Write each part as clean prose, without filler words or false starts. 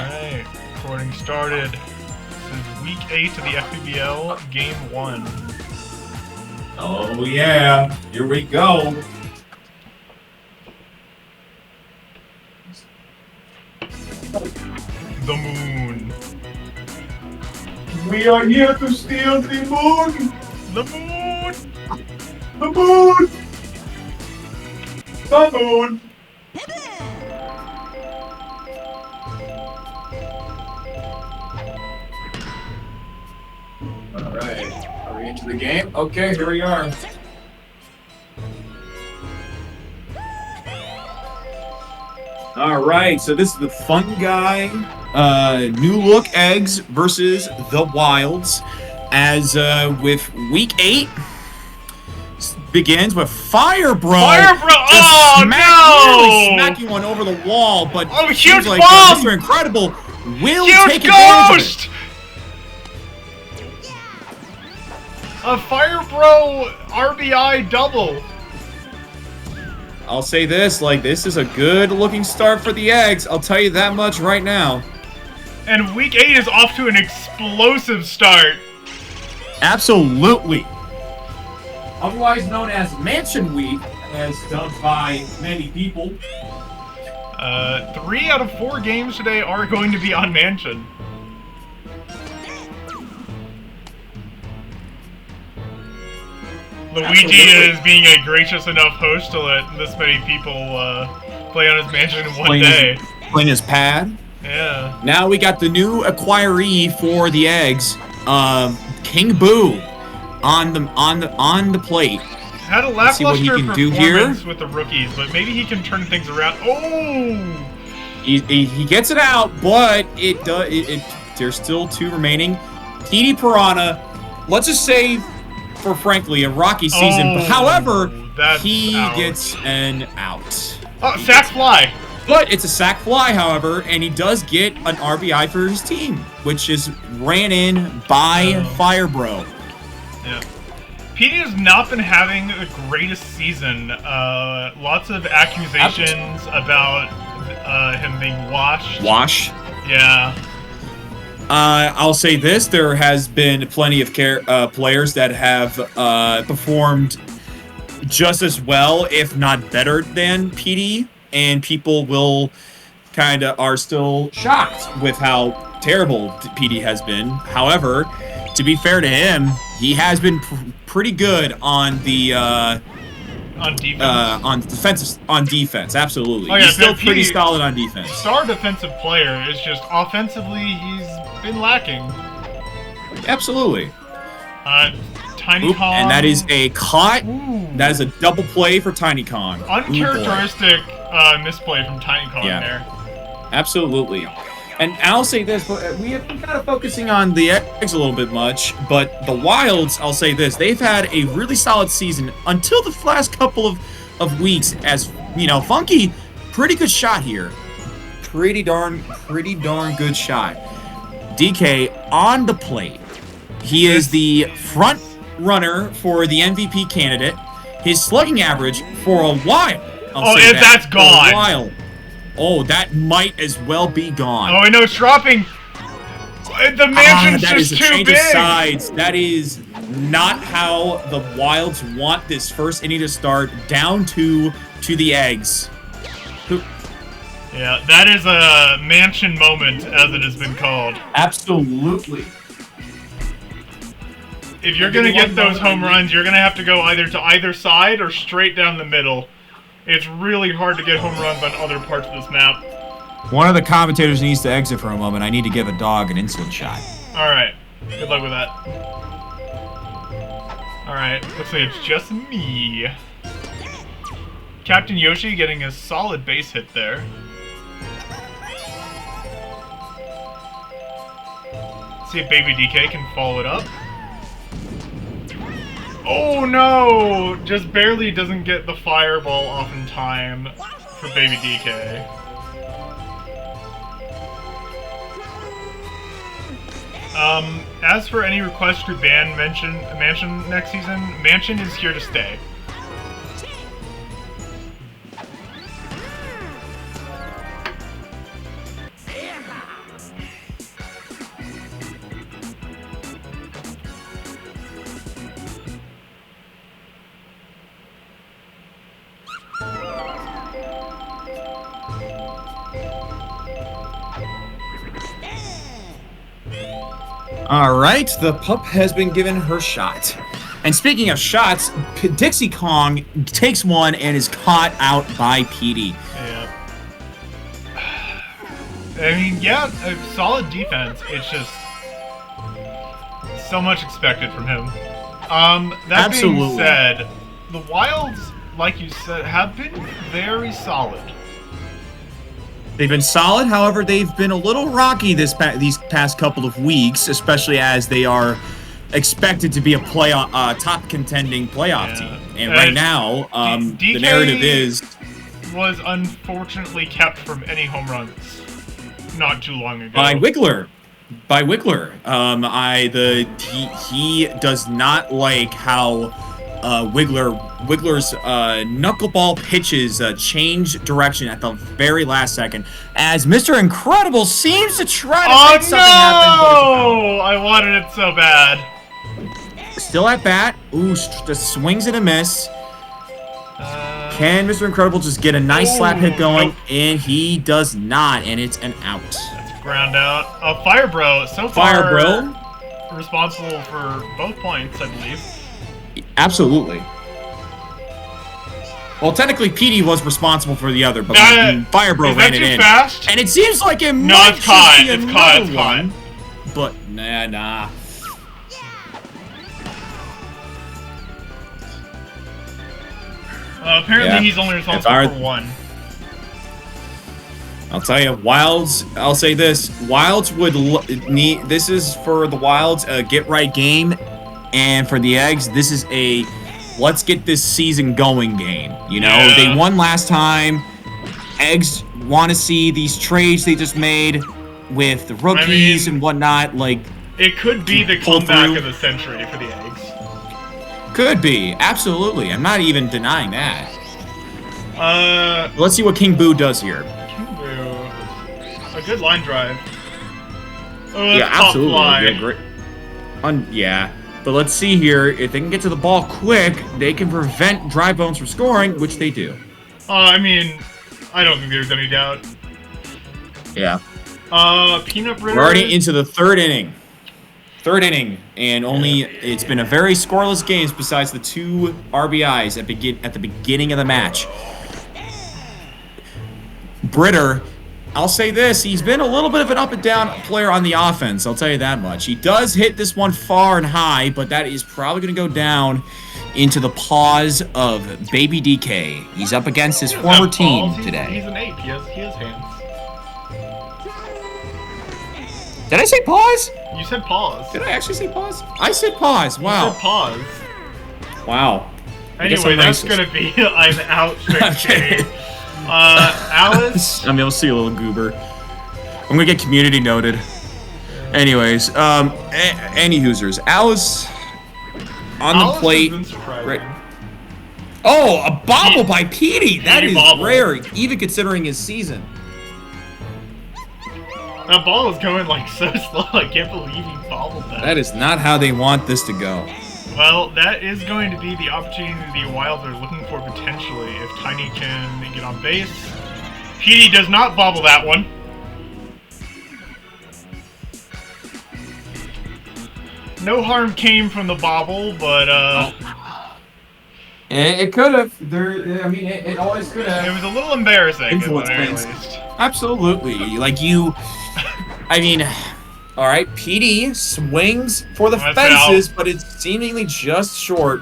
Alright, recording started. This is week 8 of the FPBL, game 1. Oh yeah, here we go. The moon. We are here to steal the moon! The moon! The moon! The moon! Alright, are we into the game? Okay, here we are. Alright, so this is the Funguy new look eggs versus the Wilds. As with week 8 begins with Fire Bro. Fire Bro! Oh no! Smacking one over the wall, but huge seems like bomb! Mr. Incredible will Huge take advantage ghost! A Fire Bro RBI double. I'll say this, this is a good looking start for the eggs. I'll tell you that much right now. And week 8 is off to an explosive start. Absolutely. Otherwise known as Mansion Week, as dubbed by many people. 3 out of 4 games today are going to be on Mansion. Luigi is being a gracious enough host to let this many people play on his Mansion in one day. Playing his pad. Yeah. Now we got the new acquiree for the eggs, King Boo, on the plate. Had a lackluster performance with the rookies, but maybe he can turn things around. Oh! He gets it out, but there's still 2 remaining. TD Piranha, let's just say, for frankly, a rocky season. However, he gets an out. Oh, sack fly! But it's a sack fly, however, and he does get an RBI for his team, which is ran in by Fire Bro. Yeah. PD has not been having the greatest season. Lots of accusations about him being washed. Yeah. I'll say this: there has been plenty of players that have performed just as well, if not better, than PD. And people are still shocked with how terrible PD has been. However, to be fair to him, he has been pretty good on the on defense. Absolutely, he's still pretty solid on defense. Star defensive player is just offensively he's been lacking. Absolutely. Tiny Kong. And that is a caught. Ooh. That is a double play for Tiny Kong. Uncharacteristic misplay from Tiny Kong there. Absolutely. And I'll say this, we have been kind of focusing on the eggs a little bit much, but the Wilds, I'll say this, they've had a really solid season until the last couple of weeks. As you know, Funky, pretty good shot here. Pretty darn good shot. DK on the plate. He is the front runner for the MVP candidate. His slugging average for a while. That's gone. For a while. Oh, that might as well be gone. Oh, I know, it's dropping. The Mansion's that just is a too change big. Of sides. That is not how the Wilds want this first inning to start. Down to the eggs. Yeah, that is a Mansion moment, as it has been called. Absolutely. If you're going to get those home runs, you're going to have to go either to either side or straight down the middle. It's really hard to get home runs on other parts of this map. One of the commentators needs to exit for a moment. I need to give a dog an insulin shot. Alright. Good luck with that. Alright, looks like it's just me. Captain Yoshi getting a solid base hit there. See if Baby DK can follow it up. Oh no! Just barely doesn't get the fireball off in time for Baby DK. As for any request to ban Mansion next season, Mansion is here to stay. All right, the pup has been given her shot. And speaking of shots, Dixie Kong takes one and is caught out by Petey. Yeah. I mean, yeah, a solid defense. It's just so much expected from him. That Absolutely. being said, the Wilds, like you said, have been very solid. They've been solid, however, they've been a little rocky these past couple of weeks, especially as they are expected to be a top contending playoff team. And right now, the narrative is was unfortunately kept from any home runs not too long ago. By Wiggler. He does not like how Wiggler's knuckleball pitches change direction at the very last second, as Mr. Incredible seems to try to make something happen. Oh no! I wanted it so bad. Still at bat. Ooh, just swings and a miss. Can Mr. Incredible just get a nice slap hit going? Nope. And he does not, and it's an out. That's a ground out. Fire Bro, so far responsible for both points, I believe. Absolutely. Well, technically, Petey was responsible for the other, but Fire Bro ran it in. Fast? And it seems like it might just be another one. But nah. Apparently he's only responsible for one. I'll tell you, Wilds, I'll say this. Wilds would need, this is for the Wilds, a get-right game. And for the Eggs, this is a let's get this season going game. You know, they won last time. Eggs want to see these trades they just made with the rookies and whatnot. Like, it could be the comeback of the century for the Eggs. Could be, absolutely. I'm not even denying that. Let's see what King Boo does here. King Boo, a good line drive. Oh, yeah, absolutely. Yeah, great. Yeah. But let's see here. If they can get to the ball quick, they can prevent Dry Bones from scoring, which they do. I mean, I don't think there's any doubt. Yeah. Peanut Butter. We're already into the third inning. And it's been a very scoreless game besides the 2 RBIs at the beginning of the match. Britter, I'll say this, he's been a little bit of an up and down player on the offense, I'll tell you that much. He does hit this one far and high, but that is probably going to go down into the paws of Baby DK. He's up against his former team today. He's an ape. He has hands. Did I say pause? You said pause. Did I actually say pause? I said pause. Wow. You said pause. Wow. Anyway, that's going to be an out straight. Alice. I mean, we'll see a little goober. I'm going to get community noted. Anyways, any users. Alice on the plate. Right. Oh, a bobble by Petey. That is rare, even considering his season. That ball is going like so slow. I can't believe he bobbled that. That is not how they want this to go. Well, that is going to be the opportunity the Wilds are looking for potentially if Tiny can get on base. Petey does not bobble that one. No harm came from the bobble, but it could have. I mean, it always could have. It was a little embarrassing at the very least. Absolutely. Like you. I mean, all right. Petey swings for the fences, but it's seemingly just short.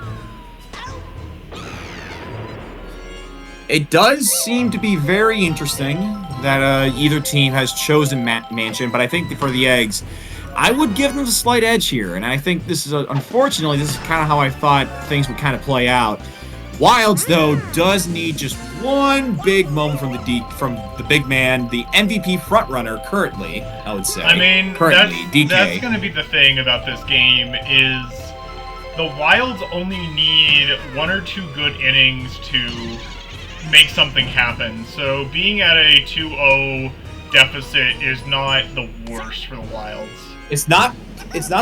It does seem to be very interesting that either team has chosen Mansion, but I think for the Eggs, I would give them a slight edge here, and I think this is unfortunately this is kind of how I thought things would kind of play out. Wilds, though, does need just one big moment from the big man, the MVP frontrunner currently, I would say. I mean, DK. That's going to be the thing about this game is the Wilds only need 1 or 2 good innings to make something happen. So being at a 2-0 deficit is not the worst for the Wilds. It's not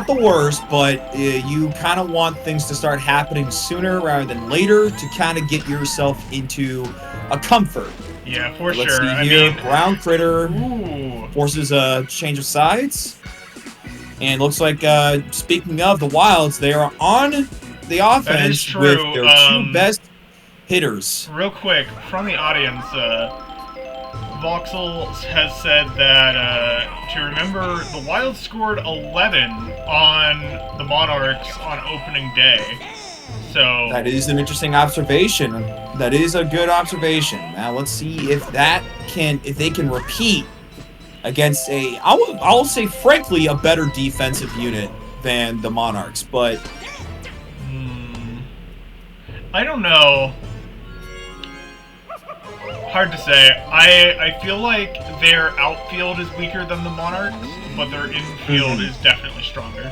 the worst, but you kind of want things to start happening sooner rather than later to kind of get yourself into a comfort. Yeah, for Let's sure. see here. Brown Critter forces a change of sides. And looks like, speaking of the Wilds, they are on the offense with their two best hitters. Real quick, from the audience, Voxel has said that, to remember, the Wilds scored 11 on the Monarchs on opening day. So that is an interesting observation. That is a good observation. Now let's see if they can repeat against I will say frankly a better defensive unit than the Monarchs, but I don't know. Hard to say. I feel like their outfield is weaker than the Monarchs, but their infield is definitely stronger.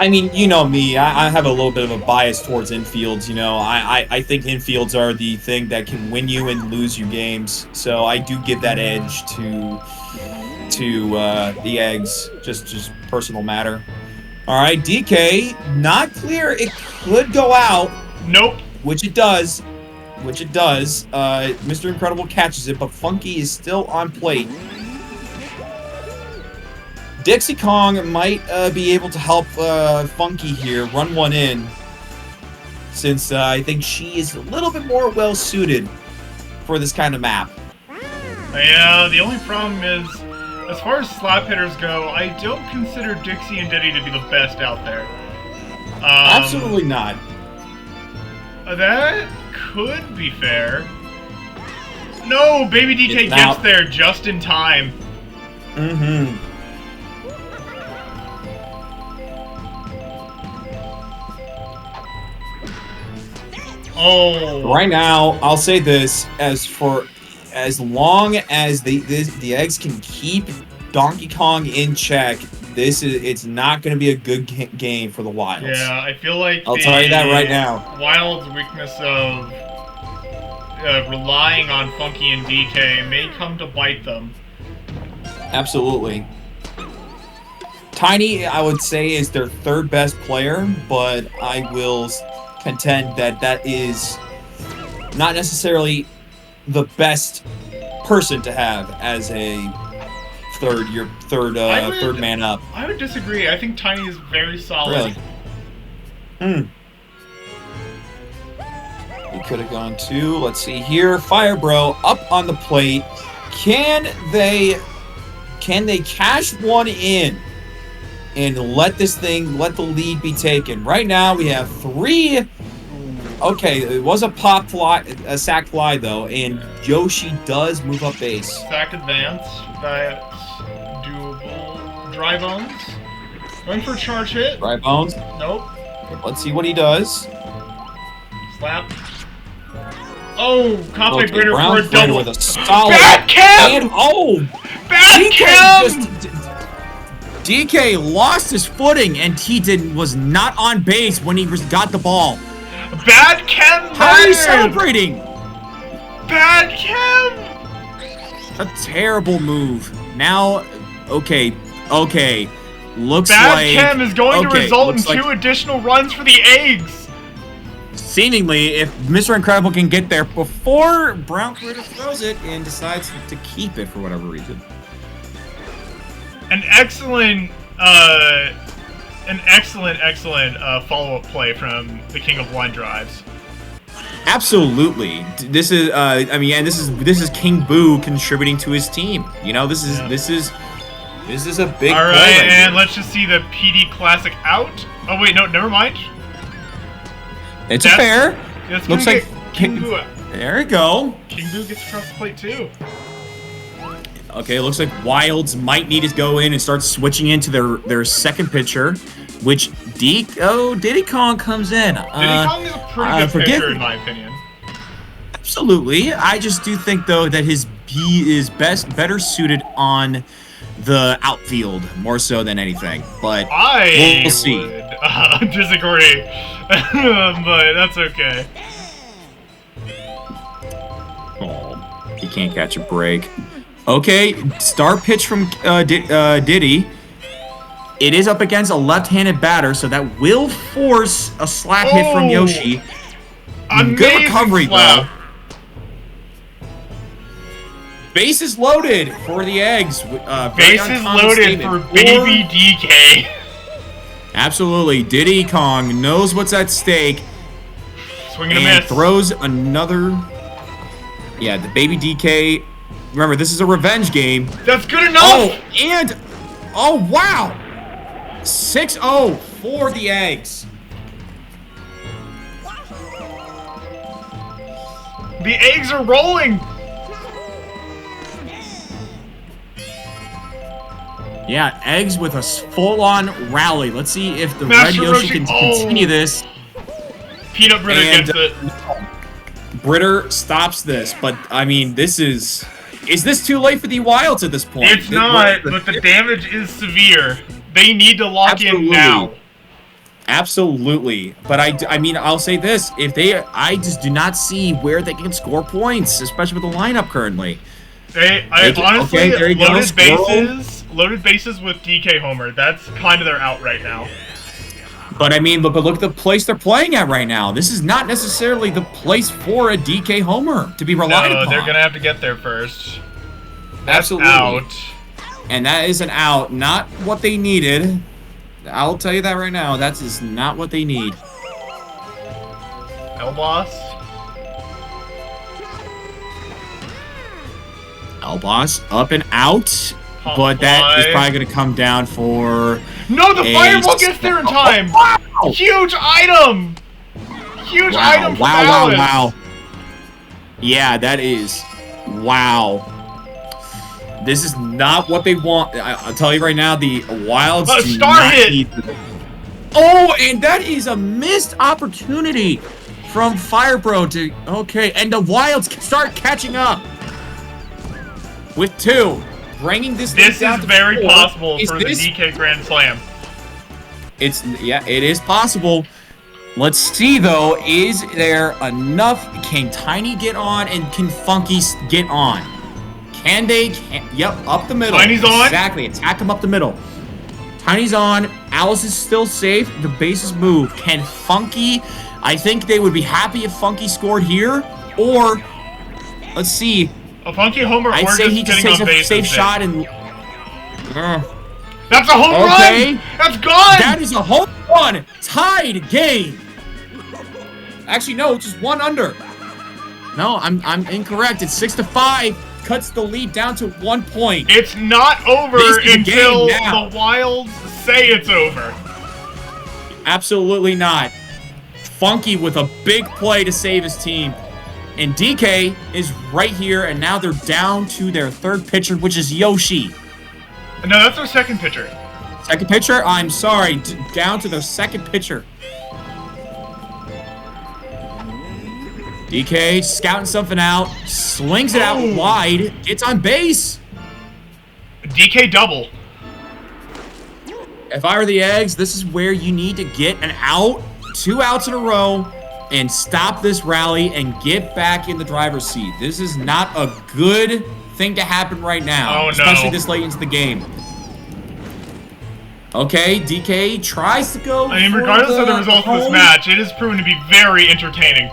I mean, you know me, I have a little bit of a bias towards infields, you know. I think infields are the thing that can win you and lose you games. So I do give that edge to the Eggs, just personal matter. All right, DK, not clear. It could go out. Nope. Which it does. Mr. Incredible catches it, but Funky is still on plate. Dixie Kong might be able to help Funky here run one in, since I think she is a little bit more well-suited for this kind of map. Yeah, the only problem is, as far as slap hitters go, I don't consider Dixie and Diddy to be the best out there. Absolutely not. That could be fair. No, Baby DK gets there just in time. Oh. Right now, I'll say this: as long as the Eggs can keep Donkey Kong in check, it's not going to be a good game for the Wilds. Yeah, I feel like I'll tell you that right now. Wilds' weakness of relying on Funky and DK may come to bite them. Absolutely. Tiny, I would say, is their third best player, but I will contend that is not necessarily the best person to have as a third man up. I would disagree. I think Tiny is very solid. Really? We could have gone to, let's see here, Fire Bro up on the plate. Can they cash one in and let the lead be taken? Right now we have 3. Okay, it was a sack fly though, and Yoshi does move up base. Sack advance, that's doable. Dry Bones, going for a charge hit. Dry Bones? Nope. Let's see what he does. Slap. Oh, Kape Breeder for a double. With a solid Bad Chem! And Bad Chem! DK lost his footing and he was not on base when he got the ball. Bad Chem! How are you celebrating? Bad Chem! A terrible move. Now, okay. Looks Bad like Chem is going to result in 2 additional runs for the Eggs. Seemingly, if Mr. Incredible can get there before Brown Critter throws it and decides to keep it for whatever reason. An excellent follow-up play from the King of Line Drives. Absolutely. This is this is King Boo contributing to his team. You know, this is a big. All right, and let's just see the PD Classic out. Oh wait, no, never mind. It's a fair. Looks like King Boo. There you go. King Boo gets across the plate too. Okay, looks like Wilds might need to go in and start switching into their second pitcher, which Diddy Kong comes in. Diddy Kong is a pretty good pitcher, in my opinion. Absolutely. I just do think, though, that he is better suited on the outfield more so than anything. But we'll see. Would disagree, but that's okay. Oh, he can't catch a break. Okay, star pitch from Diddy. It is up against a left-handed batter, so that will force a slap hit from Yoshi. Good recovery, though. Bases loaded for the eggs. Bases loaded for baby DK. Absolutely. Diddy Kong knows what's at stake. Swing and a miss. Throws another. Yeah, the baby DK. Remember, this is a revenge game. That's good enough. Oh, wow. 6-0 for the eggs. The eggs are rolling. Yeah, eggs with a full-on rally. Let's see if the Master Red Yoshi Roshi can continue this. Peanut Britter gets it. Britter stops this, but I mean, this is this too late for the Wilds at this point? It's not, but the damage is severe. They need to lock in now. Absolutely, but I mean, I'll say this: I just do not see where they can score points, especially with the lineup currently. Honestly, there you go, loaded bases with DK Homer. That's kind of their out right now. But I mean, but look at the place they're playing at right now. This is not necessarily the place for a DK Homer to be relied upon. No, they're gonna have to get there first. That's Absolutely. Out. And that is an out, not what they needed. I'll tell you that right now. That is not what they need. Elboss. Elboss up and out. But that is probably going to come down for... No, the fireball gets there in time! Wow. Huge item! Huge item for Alice. Wow. Yeah, that is... Wow. This is not what they want. I'll tell you right now, the Wilds do not need... Oh, and that is a missed opportunity from Firebro to... Okay, and the Wilds start catching up with 2. Bringing this is down to very 4. possible for the DK Grand Slam. It is possible. Let's see though, is there enough? Can Tiny get on and can Funky get on? Can they? Yep, up the middle. Tiny's on. Exactly, attack him up the middle. Tiny's on. Alice is still safe. The bases move. Can Funky? I think they would be happy if Funky scored here. Or let's see. A Funky Homer. I'd say he just takes a safe shot and. That's a home run! That's gone! That is a home run! Tied game! Actually, no, just 1 under. No, I'm incorrect. It's 6-5. Cuts the lead down to 1 point. It's not over until the Wilds say it's over. Absolutely not. Funky with a big play to save his team. And DK is right here, and now they're down to their 3rd pitcher, which is Yoshi. No, that's their 2nd pitcher. 2nd pitcher? I'm sorry. Down to their 2nd pitcher. DK scouting something out. Slings it out wide. Gets on base. DK double. If I were the Eggs, this is where you need to get an out. 2 outs in a row. And stop this rally and get back in the driver's seat. This is not a good thing to happen right now, especially this late into the game. Okay, DK tries to go. I mean, regardless of the results of this match, it has proven to be very entertaining.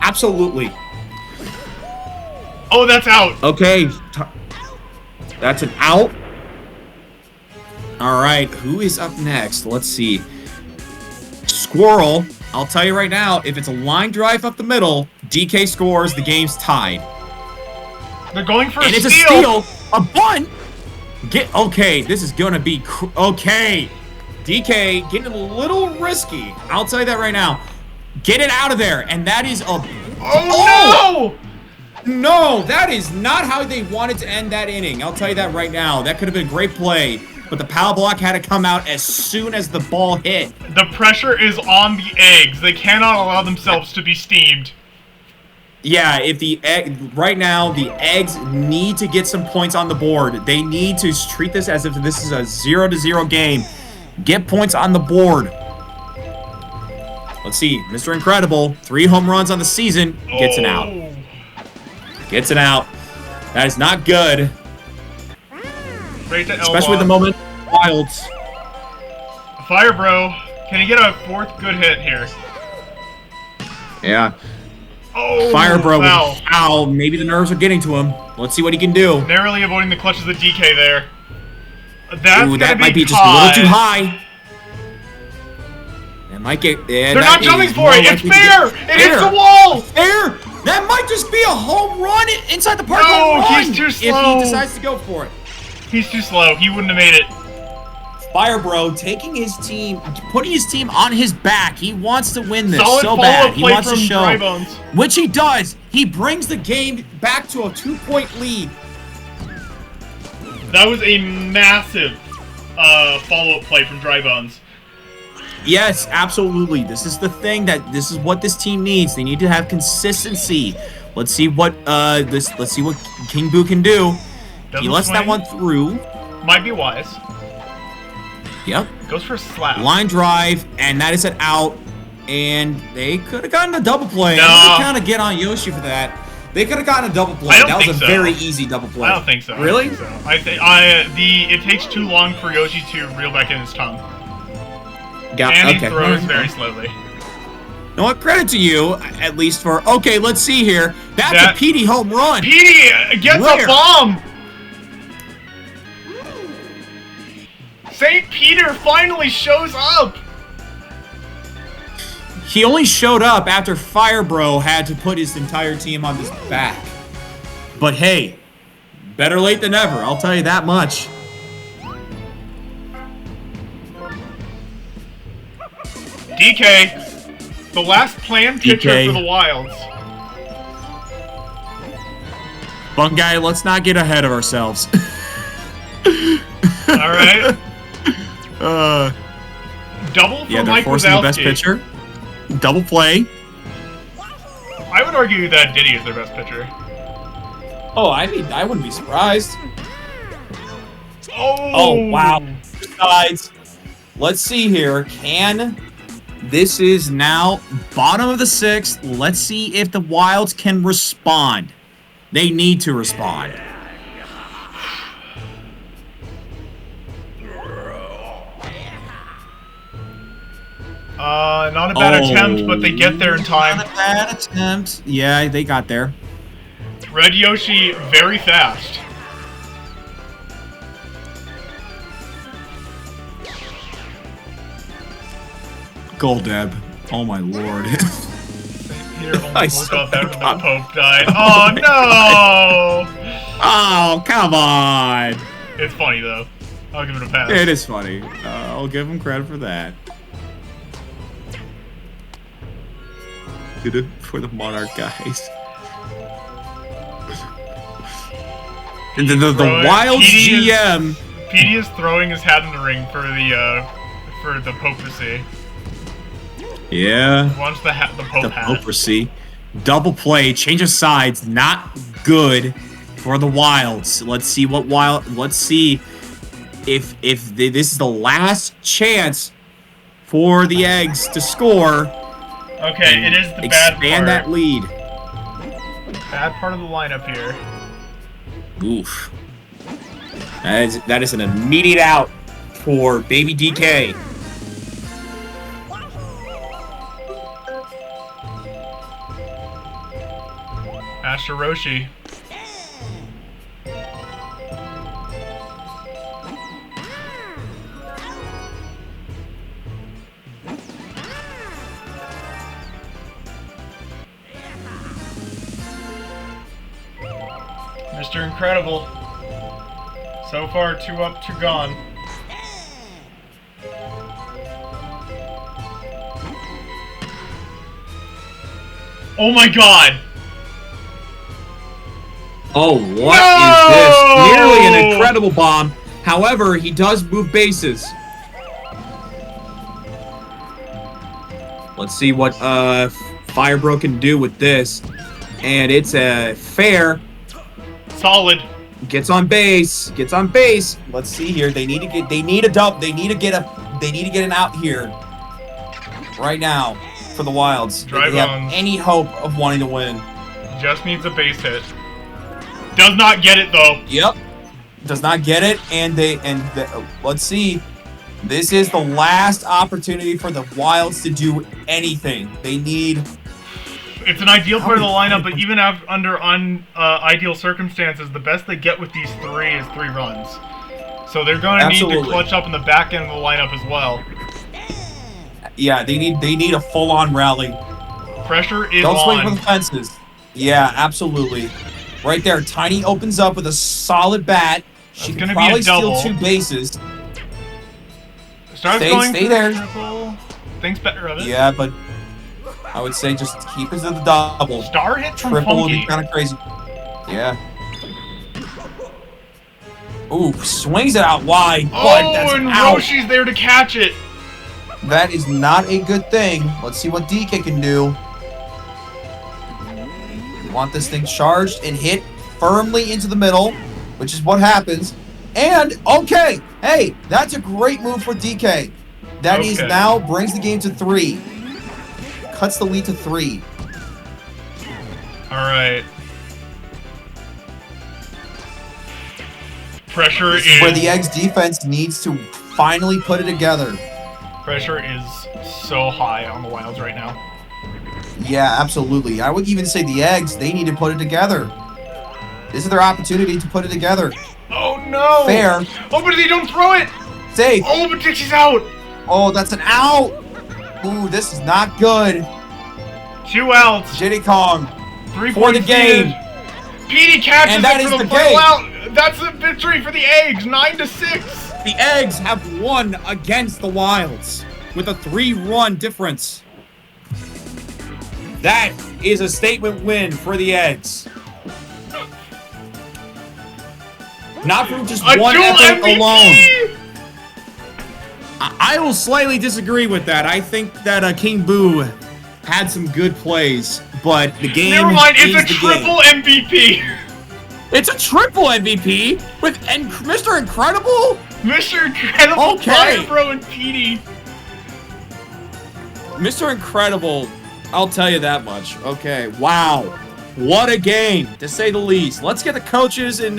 Absolutely. Oh, that's out. Okay, that's an out. All right, who is up next? Let's see. Squirrel. I'll tell you right now, if it's a line drive up the middle, DK scores, the game's tied. They're going for a steal. And it's a steal. A bunt. Okay, this is going to be... Okay. DK getting a little risky. I'll tell you that right now. Get it out of there. And that is a... Oh, no! No, that is not how they wanted to end that inning. I'll tell you that right now. That could have been a great play. But the power block had to come out as soon as the ball hit. The pressure is on the Eggs. They cannot allow themselves to be steamed. Yeah, right now, the Eggs need to get some points on the board. They need to treat this as if this is a 0-0 game. Get points on the board. Let's see. Mr. Incredible, 3 home runs on the season, gets an out. Gets an out. That is not good. Right to especially with the moment Wilds. Fire Bro, can you get a 4th good hit here? Yeah. Oh, Fire Bro with wow. a foul. Maybe the nerves are getting to him. Let's see what he can do. Narrowly avoiding the clutches of DK there. That's Ooh, that gonna might be just a caught. little too high. That might get. Yeah, They're not jumping for it. It's fair. It hits the wall. Fair. That might just be a home run inside the park. No, home run he's too slow. If he decides to go for it. He's too slow. He wouldn't have made it. Fire Bro taking his team, putting his team on his back. He wants to win this Solid so bad. He play wants to from show, Drybones. which he does. He brings the game back to a 2-point lead. That was a massive follow-up play from Drybones. Yes, absolutely. This is the thing this is what this team needs. They need to have consistency. Let's see what let's see what King Boo can do. Doesn't He lets swing. that one through. Might be wise. Yep. Goes for a slap. Line drive, and that is an out. And they could have gotten a double play. No. I'm gonna kind of get on Yoshi for that. They could have gotten a double play. I don't That was think a so. very easy double play. I don't think so. Really? I think it takes too long for Yoshi to reel back in his tongue. Yeah, And okay. he throws very slowly. You know what? Credit to you, at least for. Okay, let's see here. That's That- a PD home run. Petey gets Where? a bomb! St. Peter finally shows up! He only showed up after Fire Bro had to put his entire team on his back. But hey, better late than never. I'll tell you that much. DK, the last planned pitcher DK. for the Wilds. Funguy, let's not get ahead of ourselves. Alright. Double for Yeah, they're Mike forcing the best Wazowski. pitcher. Double play. I would argue that Diddy is their best pitcher. Oh, I mean, I wouldn't be surprised. Oh, Oh, wow. Besides, let's see here. This is now bottom of the 6th. Let's see if the Wilds can respond. They need to respond. Not a bad attempt, but they get there in time. Not a bad attempt. Yeah, they got there. Red Yoshi very fast. Goal Deb. Oh my lord. Peter I almost woke up after the forgot. Pope died. Oh no! Oh, come on. It's funny though. I'll give it a pass. It is funny. I'll give him credit for that. For the Monarch guys. And the Wild GM. Petey is throwing his hat in the ring for the Popacy. Yeah. He wants the Pope The hat. Popacy. Double play, change of sides, not good for the Wilds. Let's see if this is the last chance for the Eggs to score. Okay, it is the bad part. Expand that lead. Bad part of the lineup here. Oof. That is an immediate out for Baby DK. Master Roshi. Mr. Incredible. So far, 2 up, 2 gone. Oh my god! Oh, what No! is this? Nearly an incredible bomb. However, he does move bases. Let's see what Firebro can do with this. And it's a fair. Solid. Gets on base. Gets on base. Let's see here. They need to get an out here right now for the Wilds. If Drive they have on. any hope of wanting to win. Just needs a base hit. Does not get it though. Yep. Does not get it, let's see. This is the last opportunity for the Wilds to do anything. They need It's an ideal part of the lineup, but even under ideal circumstances, the best they get with these three is 3 runs. So they're going to need to clutch up in the back end of the lineup as well. Yeah, they need a full-on rally. Pressure is Don't on. swing for the fences. Yeah, absolutely. Right there, Tiny opens up with a solid bat. She can probably steal 2 bases. Stay there. Triple. Thinks better of it. Yeah, but I would say just keep it to the double. Star hit from Triple would Funky. be kind of crazy. Yeah. Ooh, swings it out wide, but that's and out. Roshi's there to catch it. That is not a good thing. Let's see what DK can do. You want this thing charged and hit firmly into the middle, which is what happens. And, okay, hey, that's a great move for DK. That is now brings the game to 3. Cuts the lead to 3. All right. Pressure This is where the Eggs defense needs to finally put it together. Pressure is so high on the Wilds right now. Yeah, absolutely. I would even say the Eggs, they need to put it together. This is their opportunity to put it together. Oh, no. Fair. Oh, but they don't throw it. Safe. Oh, but Dixie's out. Oh, that's an out. Ooh, this is not good. 2 outs. Jitty Kong 3 for the game. Petey catches And that it is for the the final game. out. That's a victory for the Eggs, 9-6. The Eggs have won against the Wilds with a 3-run difference. That is a statement win for the Eggs. Not from just one effort alone. I will slightly disagree with that. I think that King Boo had some good plays, but the game Never mind, is it's a the triple game. MVP. It's a triple MVP with Mr. Incredible? Mr. Incredible, Fire Bro, and Petey. Mr. Incredible, I'll tell you that much. Okay, wow. What a game, to say the least. Let's get the coaches and